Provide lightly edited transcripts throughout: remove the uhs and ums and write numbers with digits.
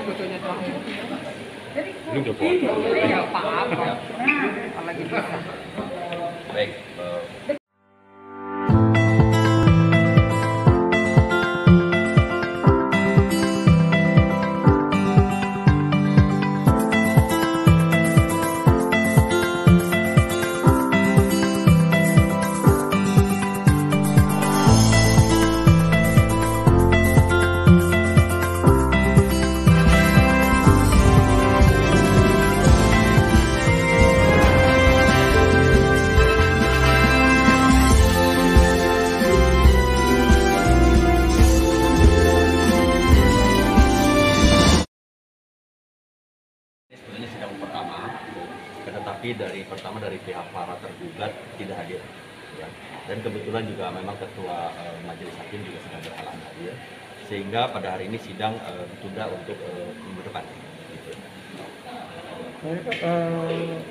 fotonya tuh. Ini udah foto. Ya apa-apa. Kalau lagi bisa. Baik. Sebenarnya sidang pertama, tetapi dari pihak para tergugat tidak hadir, ya. Dan kebetulan juga memang ketua majelis hakim juga sedang berhalangan hadir, sehingga pada hari ini sidang ditunda untuk minggu depan. Gitu. Nah, Pak,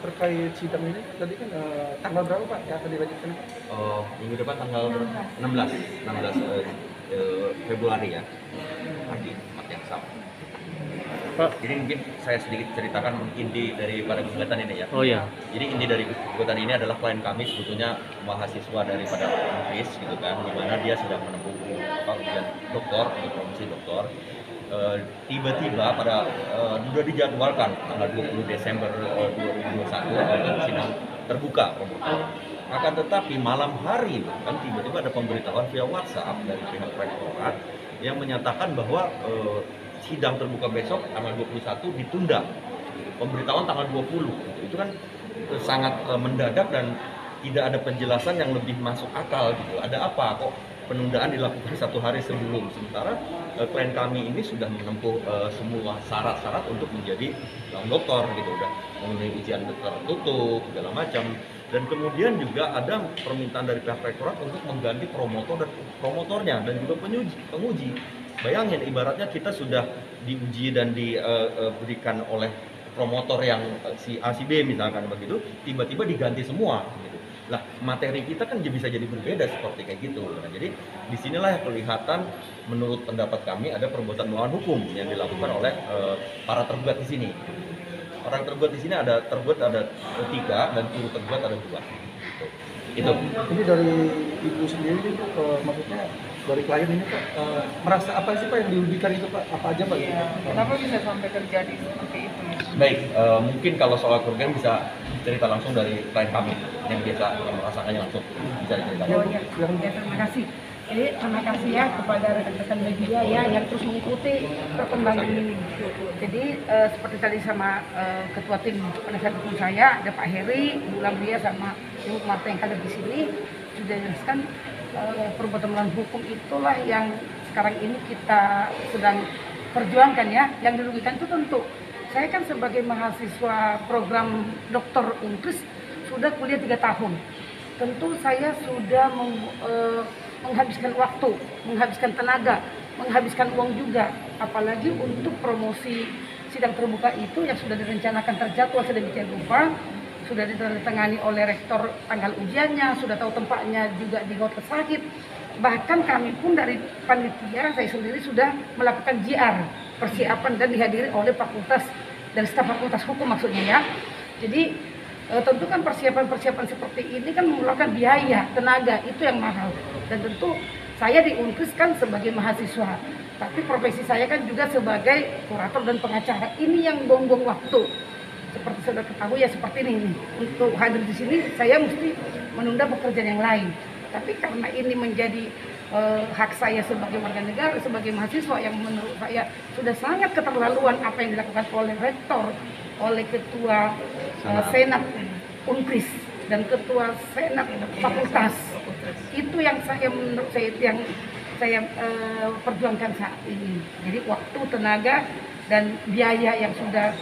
terkait sidang ini tadi kan tanggal berapa Pak yang akan dilanjutkan? Minggu depan tanggal 16 Februari ya, pagi tempat yang sama. Pak. Jadi mungkin saya sedikit ceritakan inti daripada gugatan ini ya. Oh ya. Jadi inti dari gugatan ini adalah klien kami sebetulnya mahasiswa daripada Umpris gitu kan, di mana dia sedang menempuh ujian doktor atau promosi doktor. Tiba-tiba pada sudah dijadwalkan tanggal 20 Desember 2021 sidang terbuka promotor. Akan tetapi malam hari kan tiba-tiba ada pemberitahuan via WhatsApp dari pihak rektorat yang menyatakan bahwa sidang terbuka besok tanggal 21 ditunda. Pemberitahuan tanggal 20. Itu kan sangat mendadak dan tidak ada penjelasan yang lebih masuk akal gitu. Ada apa kok penundaan dilakukan 1 hari sebelum, sementara klien kami ini sudah menempuh semua syarat-syarat untuk menjadi dokter gitu, udah memenuhi ujian tertutup segala macam. Dan kemudian juga ada permintaan dari pihak rektorat untuk mengganti promotor dan promotornya dan juga penguji. Bayangin, ibaratnya kita sudah diuji dan diberikan oleh promotor yang si A, si B misalkan begitu, tiba-tiba diganti semua. Gitu. Lah, materi kita kan bisa jadi berbeda seperti kayak gitu. Nah, jadi disinilah kelihatan menurut pendapat kami ada perbuatan melawan hukum yang dilakukan oleh para tergugat di sini. Orang tergugat di sini ada 3 dan turut tergugat ada 2. Gitu. Itu. Ini dari Ibu sendiri itu maksudnya dari klien ini Pak merasa apa sih Pak yang dirugikan itu Pak? Apa aja Pak? Ya, kenapa bisa sampai terjadi seperti itu? Baik, mungkin kalau soal kerugian bisa cerita langsung dari klien kami yang biasa merasakannya langsung, bisa diceritakan. Oh ya, terima kasih. Jadi terima kasih ya kepada rekan-rekan media ya yang terus mengikuti perkembangan ini. Jadi seperti tadi sama ketua tim penasihat hukum saya, ada Pak Heri, Bu Lamria sama Ibu Marta yang ada di sini sudah jelaskan perbuatan melawan hukum itulah yang sekarang ini kita sedang perjuangkan ya. Yang dirugikan itu tentu saya kan sebagai mahasiswa program dokter Umpris sudah kuliah 3 tahun. Tentu saya sudah menghabiskan waktu, menghabiskan tenaga, menghabiskan uang juga, apalagi untuk promosi sidang terbuka itu yang sudah direncanakan terjadwal sedemikian rupa, sudah ditandatangani oleh rektor tanggal ujiannya, sudah tahu tempatnya juga di Hotel Sakit. Bahkan kami pun dari panitia, saya sendiri sudah melakukan JR, persiapan dan dihadiri oleh fakultas dan staf fakultas hukum maksudnya ya. Jadi tentu kan persiapan-persiapan seperti ini kan memerlukan biaya, tenaga, itu yang mahal. Dan tentu saya di Umpris kan sebagai mahasiswa, tapi profesi saya kan juga sebagai kurator dan pengacara. Ini yang buang-buang waktu. Seperti sudah ketahui ya seperti ini. Untuk hadir di sini saya mesti menunda pekerjaan yang lain. Tapi karena ini menjadi hak saya sebagai warga negara, sebagai mahasiswa yang menurut saya sudah sangat keterlaluan apa yang dilakukan oleh rektor, oleh ketua senat Umpris dan ketua senat fakultas. Itu yang menurut saya perjuangkan saat ini. Jadi waktu, tenaga dan biaya yang sudah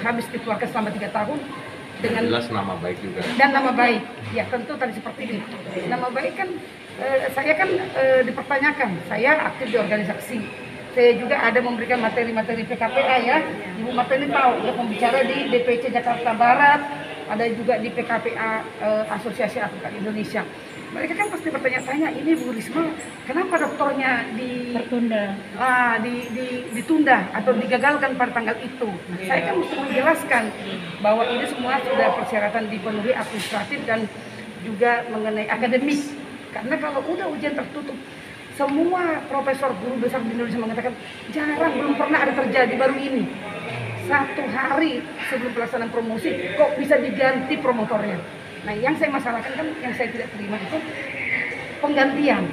habis dikeluarkan selama 3 tahun dengan jelas nama baik juga. Dan nama baik, ya tentu tadi seperti ini. Nama baik kan saya kan dipertanyakan. Saya aktif di organisasi. Saya juga ada memberikan materi-materi PKPA ya. Ibu Marta ini tahu ya, pembicara di DPC Jakarta Barat, ada juga di PKPA Asosiasi Advokat Indonesia. mereka kan pasti bertanya-tanya, ini Bu Risma kenapa doktornya ditunda atau digagalkan pada tanggal itu. Nah, saya kan mesti menjelaskan bahwa ini semua sudah persyaratan dipenuhi administratif dan juga mengenai akademik. Karena kalau udah ujian tertutup, semua profesor guru besar di Indonesia mengatakan jarang, belum pernah ada terjadi, baru ini 1 hari sebelum pelaksanaan promosi kok bisa diganti promotornya. Nah, yang saya masalahkan kan, yang saya tidak terima itu penggantian.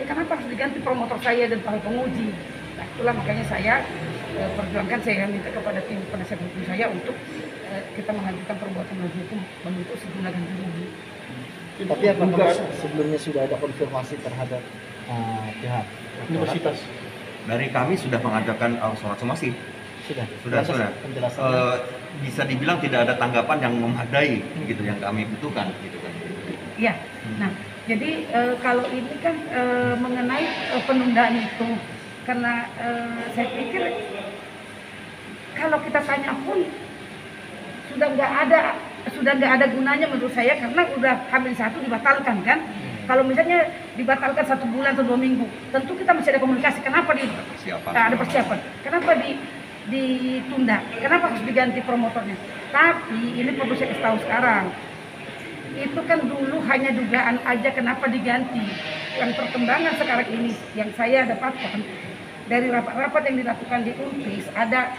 Kenapa harus diganti promotor saya dan para penguji? Nah, itulah makanya saya perjuangkan, saya minta kepada tim penasihat hukum saya untuk kita mengajukan perbuatan melawan hukum membentuk sejumlah ganti rugi. Tapi apakah sebelumnya sudah ada konfirmasi terhadap pihak Universitas? Dari kami sudah mengadakan sholat somasi. Sudah. Penjelasan. Bisa dibilang tidak ada tanggapan yang memadai gitu yang kami butuhkan gitu kan. Iya. Nah, jadi kalau ini kan mengenai penundaan itu, karena saya pikir kalau kita tanya pun sudah nggak ada gunanya menurut saya, karena udah H-1 dibatalkan kan. Kalau misalnya dibatalkan 1 bulan atau 2 minggu, tentu kita masih ada komunikasi. Kenapa ada persiapan? Kenapa ditunda? Kenapa harus diganti promotornya? Tapi ini perlu saya kasih tahu sekarang. Itu kan dulu hanya dugaan aja kenapa diganti. Yang perkembangan sekarang ini yang saya dapatkan dari rapat-rapat yang dilakukan di UNPRIS, ada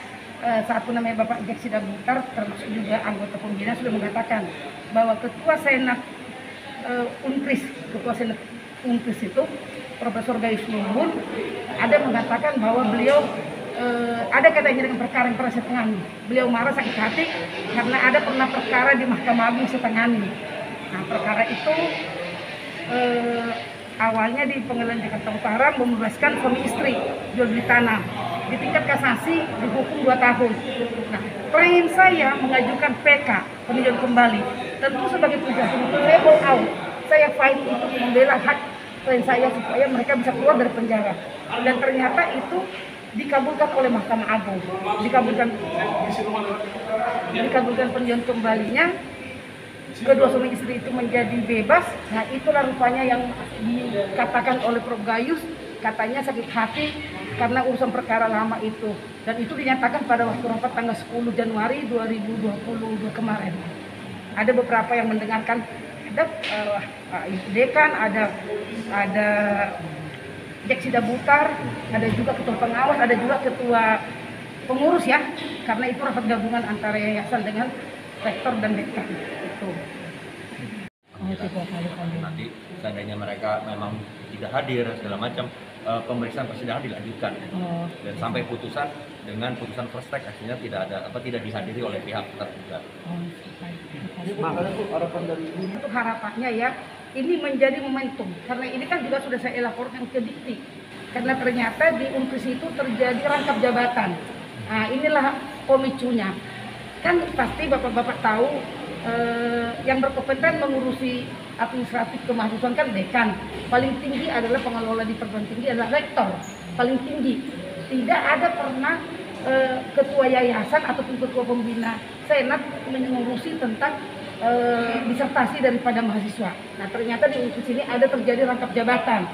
satu namanya Bapak Jeksida Butar, termasuk juga anggota pembina, sudah mengatakan bahwa ketua senat UNPRIS itu Profesor Gayus Lumbun ada mengatakan bahwa beliau ada katanya dengan perkara yang pernah saya tangani. Beliau marah, sakit hati karena ada pernah perkara di Mahkamah Agung saya tangani. Nah, perkara itu awalnya di Pengadilan Jakarta Utara membebaskan suami istri jual beli tanah. Di tingkat kasasi dihukum 2 tahun. Nah, klien saya mengajukan PK, peninjauan kembali. Tentu sebagai penasihat hukum saya mau out. Saya fight untuk membela hak klien saya supaya mereka bisa keluar dari penjara. Dan ternyata itu dikabulkan oleh Mahkamah Agung. Dikabulkan peninjauan kembalinya. Kedua suami istri itu menjadi bebas. Nah, itulah rupanya yang dikatakan oleh Prof. Gayus, katanya sakit hati karena urusan perkara lama itu. Dan itu dinyatakan pada waktu rapat tanggal 10 Januari 2022 kemarin. Ada beberapa yang mendengarkan, ada dekan, ada Jeksida Butar, ada juga ketua pengawas, ada juga ketua pengurus ya. Karena itu rapat gabungan antara yayasan dengan rektor dan dekan itu. Nanti seandainya mereka memang tidak hadir segala macam, pemeriksaan persidangan dilanjutkan dan sampai putusan dengan putusan first track akhirnya tidak dihadiri oleh pihak tergugat. Untuk harapannya ya, ini menjadi momentum karena ini kan juga sudah saya laporkan ke Dikti karena ternyata di UNPRIS itu terjadi rangkap jabatan. Nah, inilah pemicunya. Kan pasti bapak-bapak tahu yang berkompeten mengurusi administratif kemahasiswaan kan dekan. Paling tinggi adalah pengelola di perguruan tinggi adalah rektor. Paling tinggi. Tidak ada pernah ketua yayasan ataupun ketua pembina senat mengurusi tentang disertasi daripada mahasiswa. Nah, ternyata di UNPRIS ini ada terjadi rangkap jabatan.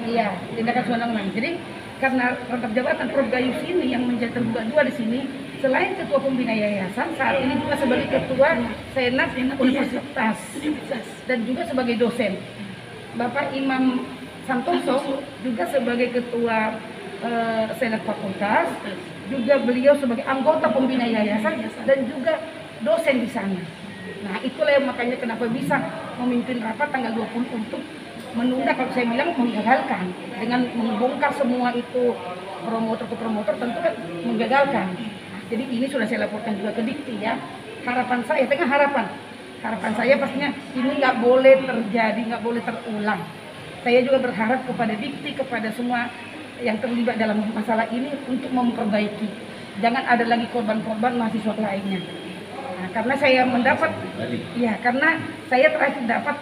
Iya, tindakan sewenang-wenang. Jadi karena rangkap jabatan Prof. Gayus ini yang menjadi tergugat 2 di sini, selain ketua pembina yayasan, saat ini juga sebagai ketua senat universitas dan juga sebagai dosen. Bapak Imam Santoso juga sebagai ketua senat fakultas, juga beliau sebagai anggota pembina yayasan dan juga dosen di sana. Nah, itulah yang makanya kenapa bisa memimpin rapat tanggal 20 untuk menunda, kalau saya bilang menggagalkan dengan membongkar semua itu promotor ke promotor, tentu kan menggagalkan. Nah, jadi ini sudah saya laporkan juga ke Dikti ya. Harapan saya, harapan saya pastinya ini nggak boleh terjadi, nggak boleh terulang. Saya juga berharap kepada Dikti, kepada semua yang terlibat dalam masalah ini untuk memperbaiki. Jangan ada lagi korban-korban mahasiswa lainnya. Nah, karena saya mendapat, ya karena saya terakhir dapat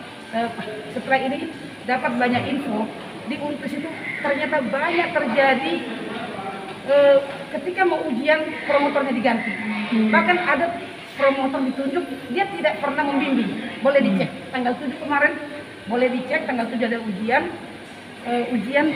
setelah ini dapat banyak info di UNPRIS itu ternyata banyak terjadi ketika mau ujian promotornya diganti. Bahkan ada promotor ditunjuk, dia tidak pernah membimbing. Boleh dicek tanggal 7 kemarin, boleh dicek tanggal 7 ada ujian